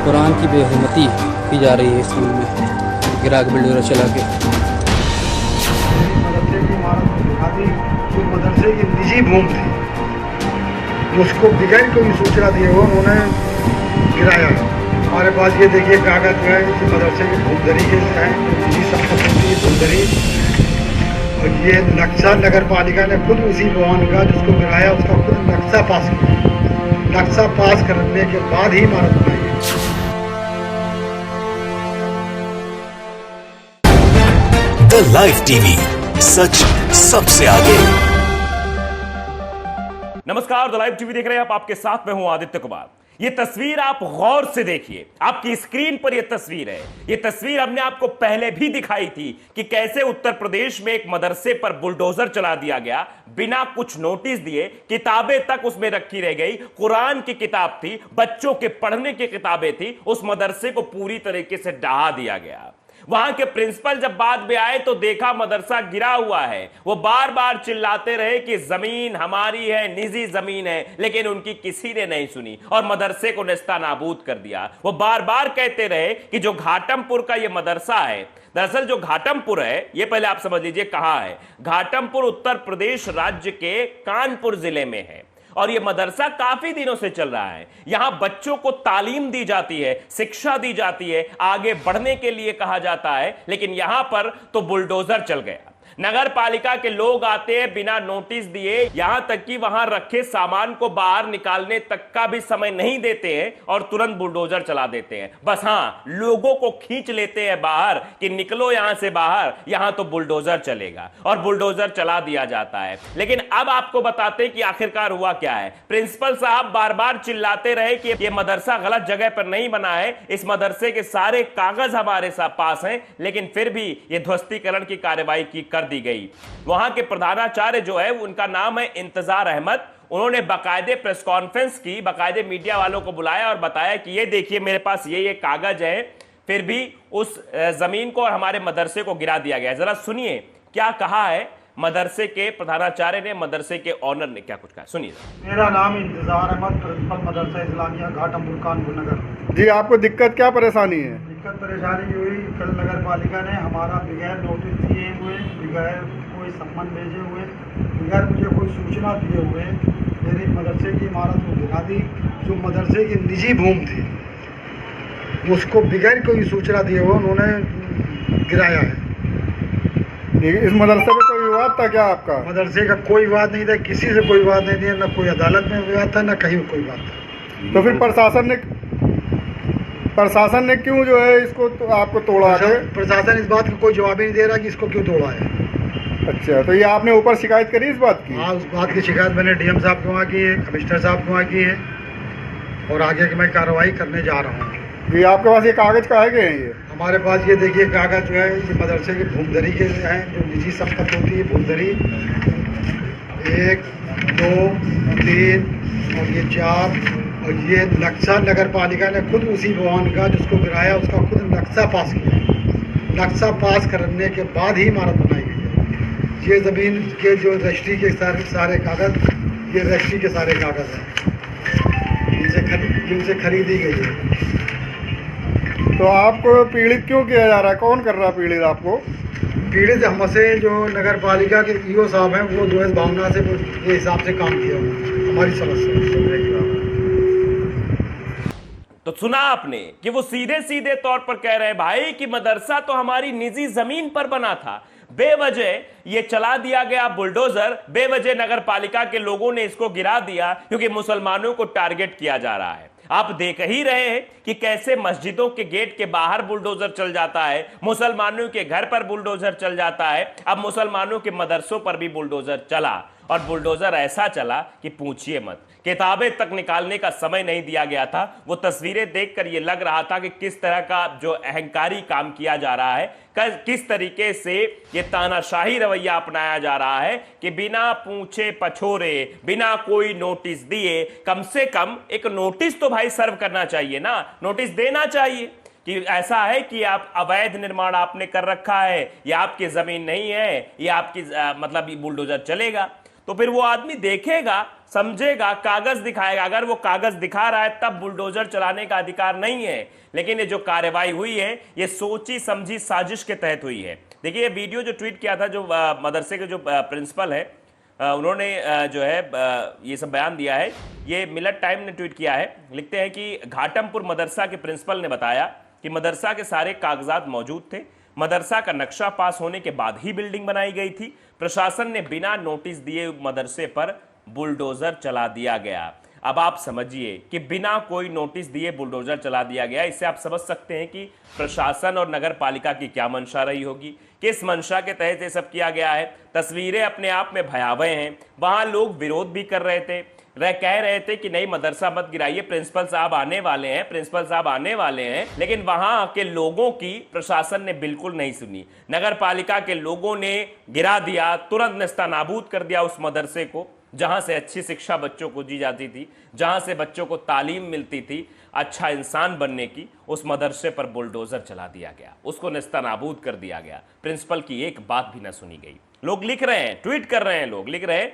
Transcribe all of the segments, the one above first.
कुरान की बेहुरमती की जा रही है स्कूल में, गिरा के बिल्डोर चला के। मदरसे की निजी भूमि थी, उसको बगैर कोई सूचना दिए हुए उन्होंने गिराया। हमारे पास ये देखिए कागज जो है कि मदरसे की भूमधरी के है, निजी संपत्ति की भूमधरी, और ये नक्शा नगर पालिका ने खुद उसी भवन का जिसको गिराया उसका खुद नक्शा पास किया। नक्शा पास करने के बाद ही इमारत बनाई। द लाइव टीवी, सच सबसे आगे। नमस्कार, द लाइव टीवी देख रहे हैं आप, आपके साथ में हूं आदित्य कुमार। ये तस्वीर आप गौर से देखिए, आपकी स्क्रीन पर यह तस्वीर है। यह तस्वीर हमने आपको पहले भी दिखाई थी कि कैसे उत्तर प्रदेश में एक मदरसे पर बुलडोजर चला दिया गया बिना कुछ नोटिस दिए। किताबें तक उसमें रखी रह गई, कुरान की किताब थी, बच्चों के पढ़ने की किताबें थी, उस मदरसे को पूरी तरीके से ढहा दिया गया। वहां के प्रिंसिपल जब बाद में आए तो देखा मदरसा गिरा हुआ है। वो बार बार चिल्लाते रहे कि जमीन हमारी है, निजी जमीन है, लेकिन उनकी किसी ने नहीं सुनी और मदरसे को नेस्तानाबूद कर दिया। वो बार बार कहते रहे कि जो घाटमपुर का ये मदरसा है, दरअसल जो घाटमपुर है ये पहले आप समझ लीजिए कहां है। घाटमपुर उत्तर प्रदेश राज्य के कानपुर जिले में है और यह मदरसा काफी दिनों से चल रहा है। यहां बच्चों को तालीम दी जाती है, शिक्षा दी जाती है, आगे बढ़ने के लिए कहा जाता है, लेकिन यहां पर तो बुलडोजर चल गया। नगर पालिका के लोग आते हैं बिना नोटिस दिए, यहां तक कि वहां रखे सामान को बाहर निकालने तक का भी समय नहीं देते हैं और तुरंत बुलडोजर चला देते हैं। बस हां, लोगों को खींच लेते हैं बाहर कि निकलो यहां से बाहर, यहां तो बुलडोजर चलेगा और बुलडोजर चला दिया जाता है। लेकिन अब आपको बताते हैं कि आखिरकार हुआ क्या है। प्रिंसिपल साहब बार बार चिल्लाते रहे कि यह मदरसा गलत जगह पर नहीं बना है, इस मदरसे के सारे कागज हमारे साथ पास हैं, लेकिन फिर भी यह ध्वस्तीकरण की कार्रवाई की कर दी गई। वहां के प्रधानाचार्य जो है उनका नाम है इंतजार अहमद। उन्होंने बाकायदे प्रेस कॉन्फ्रेंस की, बाकायदे मीडिया वालों को बुलाया और बताया कि ये देखिए मेरे पास ये कागज है, फिर भी उस जमीन को और हमारे मदरसे को गिरा दिया गया। जरा सुनिए क्या कहा है मदरसे के प्रधानाचार्य ने, मदरसे के ऑनर ने क्या कुछ कहा, सुनिए। मेरा नाम इंतजार अहमद, प्रिंसिपल मदरसा इस्लामिया घाटमपुर कानपुर नगर। जी, आपको दिक्कत क्या परेशानी है? दिक्कत परेशानी हुई, कल नगर पालिका ने हमारा बगैर नोटिस दिए हुए, बगैर कोई सम्मन भेजे हुए, बगैर मुझे कोई सूचना दिए हुए मेरी मदरसे की इमारत को गिरा दी। जो मदरसे की निजी भूमि थी उसको बगैर कोई सूचना दिए हुए उन्होंने गिराया है। इस मदरसे में कोई विवाद था क्या आपका? मदरसे का कोई विवाद नहीं था, किसी से कोई विवाद नहीं था, न कोई अदालत में विवाद था, न कहीं कोई बात था। तो फिर प्रशासन ने क्यों जो है इसको आपको तोड़ा है? प्रशासन इस बात का कोई जवाब ही नहीं दे रहा कि इसको क्यों तोड़ा है। अच्छा, तो ये आपने ऊपर शिकायत करी इस बात की? हाँ, उस बात की शिकायत मैंने डीएम साहब को वहाँ की है, कमिश्नर साहब को वहाँ की है और आगे की मैं कार्रवाई करने जा रहा हूँ। ये आपके पास ये कागज काहे के हैं? ये हमारे पास ये देखिए कागज जो है ये मदरसे की भूमधरी के हैं, जो निजी संपत्ति होती है भूमधरी, 1 2 3 और ये 4, और ये नक्शा नगर पालिका ने खुद उसी भवन का जिसको गिराया उसका खुद नक्शा पास किया। नक्शा पास करने के बाद ही इमारत बनाई गई है। ये ज़मीन के जो रजिस्ट्री के सारे कागज, ये रजिस्ट्री के सारे कागज हैं, इनसे खरीदी गई है। तो आपको पीड़ित क्यों किया जा रहा है? कौन कर रहा है पीड़ित आपको? पीड़ित हमसे जो नगर पालिका के ईओ साहब हैं वो जो है भावना से ये हिसाब से काम किया हुआ हमारी समस्या। तो सुना आपने कि वो सीधे सीधे तौर पर कह रहे हैं भाई कि मदरसा तो हमारी निजी जमीन पर बना था, बेवजह ये चला दिया गया बुलडोजर, बेवजह नगर पालिका के लोगों ने इसको गिरा दिया क्योंकि मुसलमानों को टारगेट किया जा रहा है। आप देख ही रहे हैं कि कैसे मस्जिदों के गेट के बाहर बुलडोजर चल जाता है, मुसलमानों के घर पर बुलडोजर चल जाता है, अब मुसलमानों के मदरसों पर भी बुलडोजर चला और बुलडोजर ऐसा चला कि पूछिए मत। किताबें तक निकालने का समय नहीं दिया गया था। वो तस्वीरें देखकर यह लग रहा था कि किस तरह का जो अहंकारी काम किया जा रहा है, किस तरीके से ये तानाशाही रवैया अपनाया जा रहा है कि बिना पूछे पछोरे, बिना कोई नोटिस दिए, कम से कम एक नोटिस तो भाई सर्व करना चाहिए ना, नोटिस देना चाहिए। कि ऐसा है कि आप अवैध निर्माण आपने कर रखा है, ये आपकी जमीन नहीं है, ये आपकी मतलब ये बुलडोजर चलेगा। तो फिर वो आदमी देखेगा, समझेगा, कागज दिखाएगा। अगर वो कागज दिखा रहा है तब बुलडोजर चलाने का अधिकार नहीं है। लेकिन ये जो कार्रवाई हुई है ये सोची समझी साजिश के तहत हुई है। देखिए ये वीडियो जो ट्वीट किया था जो मदरसे के जो प्रिंसिपल है उन्होंने जो है ये सब बयान दिया है, ये मिलत टाइम ने ट्वीट किया है। लिखते हैं कि घाटमपुर मदरसा के प्रिंसिपल ने बताया कि मदरसा के सारे कागजात मौजूद थे, मदरसा का नक्शा पास होने के बाद ही बिल्डिंग बनाई गई थी, प्रशासन ने बिना नोटिस दिए मदरसे पर बुलडोजर चला दिया गया। अब आप समझिए कि बिना कोई नोटिस दिए बुलडोजर चला दिया गया। इससे आप समझ सकते हैं कि प्रशासन और नगर पालिका की क्या मंशा रही होगी, किस मंशा के तहत ये सब किया गया है। तस्वीरें अपने आप में भयावह हैं। वहां लोग विरोध भी कर रहे थे, कह रहे थे कि नहीं मदरसा मत गिराइए, प्रिंसिपल साहब आने वाले हैं, प्रिंसिपल साहब आने वाले हैं। लेकिन वहां के लोगों की प्रशासन ने बिल्कुल नहीं सुनी। नगर पालिका के लोगों ने गिरा दिया, तुरंत नेस्तनाबूद कर दिया उस मदरसे को जहां से अच्छी शिक्षा बच्चों को दी जाती थी, जहां से बच्चों को तालीम मिलती थी अच्छा इंसान बनने की। उस मदरसे पर बुलडोजर चला दिया गया, उसको नेस्तनाबूद कर दिया गया। प्रिंसिपल की एक बात भी ना सुनी गई। लोग लिख रहे हैं, ट्वीट कर रहे हैं, लोग लिख रहे हैं।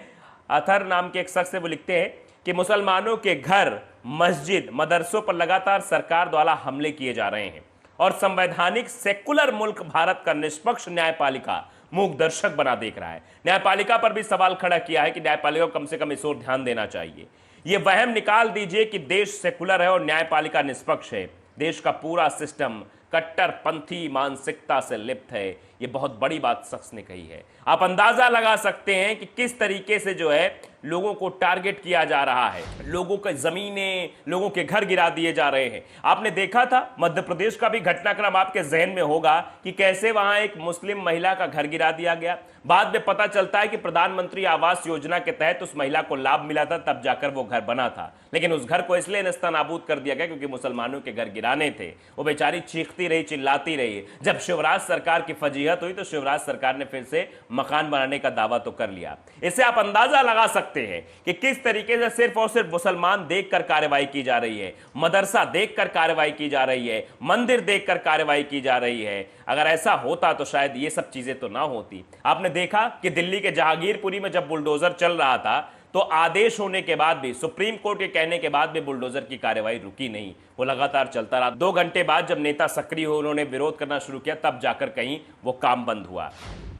अथर नाम के एक शख्स है, वो लिखते हैं कि मुसलमानों के घर, मस्जिद, मदरसों पर लगातार सरकार द्वारा हमले किए जा रहे हैं और संवैधानिक सेकुलर मुल्क भारत का निष्पक्ष न्यायपालिका मूक दर्शक बना देख रहा है। न्यायपालिका पर भी सवाल खड़ा किया है कि न्यायपालिका को कम से कम इस ओर ध्यान देना चाहिए। यह वहम निकाल दीजिए कि देश सेकुलर है और न्यायपालिका निष्पक्ष है। देश का पूरा सिस्टम कट्टरपंथी मानसिकता से लिप्त है। यह बहुत बड़ी बात शख्स ने कही है। आप अंदाजा लगा सकते हैं कि किस तरीके से जो है लोगों को टारगेट किया जा रहा है, लोगों के जमीनें, लोगों के घर गिरा दिए जा रहे हैं। आपने देखा था मध्य प्रदेश का भी घटनाक्रम आपके जहन में होगा कि कैसे वहां एक मुस्लिम महिला का घर गिरा दिया गया। बाद में पता चलता है कि प्रधानमंत्री आवास योजना के तहत उस महिला को लाभ मिला था, तब जाकर वो घर बना था। लेकिन उस घर को इसलिए नेस्तनाबूद कर दिया गया क्योंकि मुसलमानों के घर गिराने थे। वो बेचारी चीखती रही, चिल्लाती रही। जब शिवराज सरकार की फजीहत हुई तो शिवराज सरकार ने फिर से मकान बनाने का दावा तो कर लिया। इससे आप अंदाजा लगा सकते हैं कि किस तरीके से सिर्फ और सिर्फ मुसलमान देखकर कार्रवाई की जा रही है, मदरसा देखकर कार्रवाई की जा रही है, मंदिर देखकर कार्रवाई की जा रही है। अगर ऐसा होता तो शायद ये सब चीजें तो ना होती। आपने देखा कि दिल्ली के जहांगीरपुरी में जब बुलडोजर चल रहा था तो आदेश होने के बाद भी, सुप्रीम कोर्ट के कहने के बाद भी बुलडोजर की कार्रवाई रुकी नहीं, वो लगातार चलता रहा। 2 घंटे बाद जब नेता सक्रिय हो, उन्होंने विरोध करना शुरू किया, तब जाकर कहीं वो काम बंद हुआ।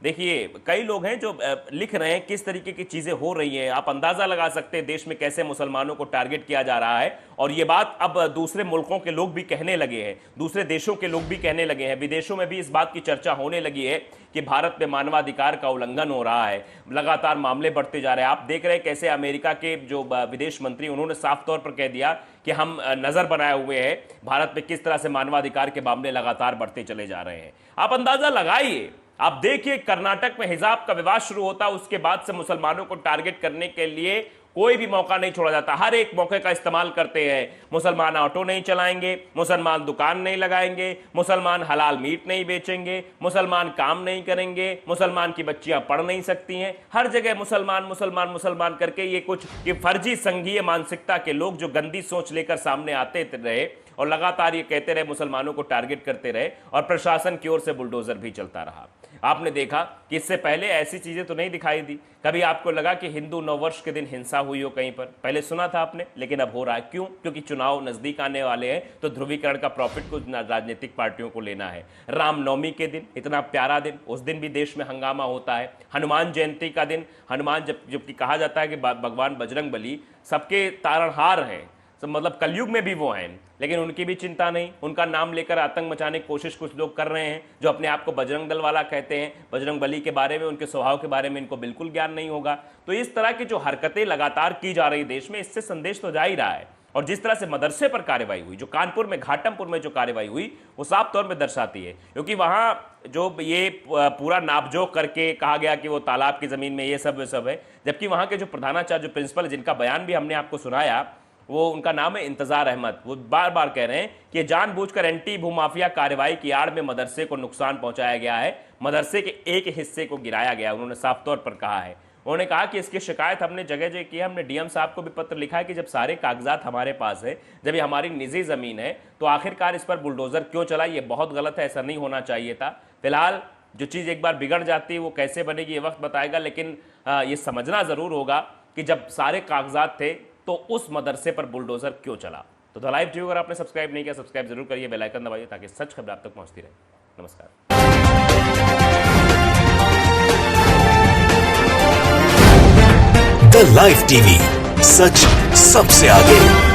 देखिए कई लोग हैं जो लिख रहे हैं किस तरीके की चीजें हो रही हैं। आप अंदाजा लगा सकते हैं देश में कैसे मुसलमानों को टारगेट किया जा रहा है। और ये बात अब दूसरे मुल्कों के लोग भी कहने लगे हैं, दूसरे देशों के लोग भी कहने लगे हैं। विदेशों में भी इस बात की चर्चा होने लगी है कि भारत में मानवाधिकार का उल्लंघन हो रहा है। लगातार मामले बढ़ते जा रहे हैं। आप देख रहे हैं कैसे अमेरिका के जो विदेश मंत्री, उन्होंने साफ तौर पर कह दिया कि हम नजर बनाए हुए हैं भारत में किस तरह से मानवाधिकार के मामले लगातार बढ़ते चले जा रहे हैं। आप अंदाजा लगाइए, आप देखिए कर्नाटक में हिजाब का विवाद शुरू होता, उसके बाद से मुसलमानों को टारगेट करने के लिए कोई भी मौका नहीं छोड़ा जाता। हर एक मौके का इस्तेमाल करते हैं। मुसलमान ऑटो नहीं चलाएंगे, मुसलमान दुकान नहीं लगाएंगे, मुसलमान हलाल मीट नहीं बेचेंगे, मुसलमान काम नहीं करेंगे, मुसलमान की बच्चियां पढ़ नहीं सकती हैं। हर जगह मुसलमान मुसलमान मुसलमान करके ये कुछ ये फर्जी संघीय मानसिकता के लोग जो गंदी सोच लेकर सामने आते रहे और लगातार ये कहते रहे, मुसलमानों को टारगेट करते रहे और प्रशासन की ओर से बुलडोजर भी चलता रहा। आपने देखा कि इससे पहले ऐसी चीजें तो नहीं दिखाई दी। कभी आपको लगा कि हिंदू नववर्ष के दिन हिंसा हुई हो कहीं पर? पहले सुना था आपने, लेकिन अब हो रहा है। क्यों? क्योंकि चुनाव नजदीक आने वाले हैं तो ध्रुवीकरण का प्रॉफिट को राजनीतिक पार्टियों को लेना है। रामनवमी के दिन, इतना प्यारा दिन, उस दिन भी देश में हंगामा होता है। हनुमान जयंती का दिन, हनुमान जबकि कहा जाता है कि भगवान बजरंग बली सबके तारणहार हैं, मतलब कलयुग में भी वो हैं, लेकिन उनकी भी चिंता नहीं। उनका नाम लेकर आतंक मचाने की कोशिश कुछ लोग कर रहे हैं जो अपने आप को बजरंग दल वाला कहते हैं। बजरंग बली के बारे में, उनके स्वभाव के बारे में इनको बिल्कुल ज्ञान नहीं होगा। तो इस तरह की जो हरकतें लगातार की जा रही देश में, इससे संदेश तो जा ही रहा है। और जिस तरह से मदरसे पर कार्रवाई हुई, जो कानपुर में घाटमपुर में जो कार्रवाई हुई, वो साफ तौर पर दर्शाती है। क्योंकि वहां जो ये पूरा नापजोक करके कहा गया कि वो तालाब की जमीन में ये सब है, जबकि वहां के जो प्रधानाचार्य, जो प्रिंसिपल, जिनका बयान भी हमने आपको सुनाया, वो उनका नाम है इंतजार अहमद, वो बार बार कह रहे हैं कि जानबूझकर एंटी भूमाफिया कार्रवाई की आड़ में मदरसे को नुकसान पहुंचाया गया है, मदरसे के एक हिस्से को गिराया गया। उन्होंने साफ तौर पर कहा है। उन्होंने कहा कि इसकी शिकायत हमने जगह जगह की है, हमने डीएम साहब को भी पत्र लिखा है कि जब सारे कागजात हमारे पास है, जब ये हमारी निजी जमीन है, तो आखिरकार इस पर बुलडोजर क्यों चला? ये बहुत गलत है, ऐसा नहीं होना चाहिए था। फिलहाल जो चीज़ एक बार बिगड़ जाती है वो कैसे बनेगी ये वक्त बताएगा, लेकिन ये समझना ज़रूर होगा कि जब सारे कागजात थे तो उस मदरसे पर बुलडोजर क्यों चला। तो द लाइव टीवी अगर आपने सब्सक्राइब नहीं किया, सब्सक्राइब जरूर करिए, बेल आइकन दबाइए ताकि सच खबर आप तक पहुंचती रहे। नमस्कार। द लाइव टीवी, सच सबसे आगे।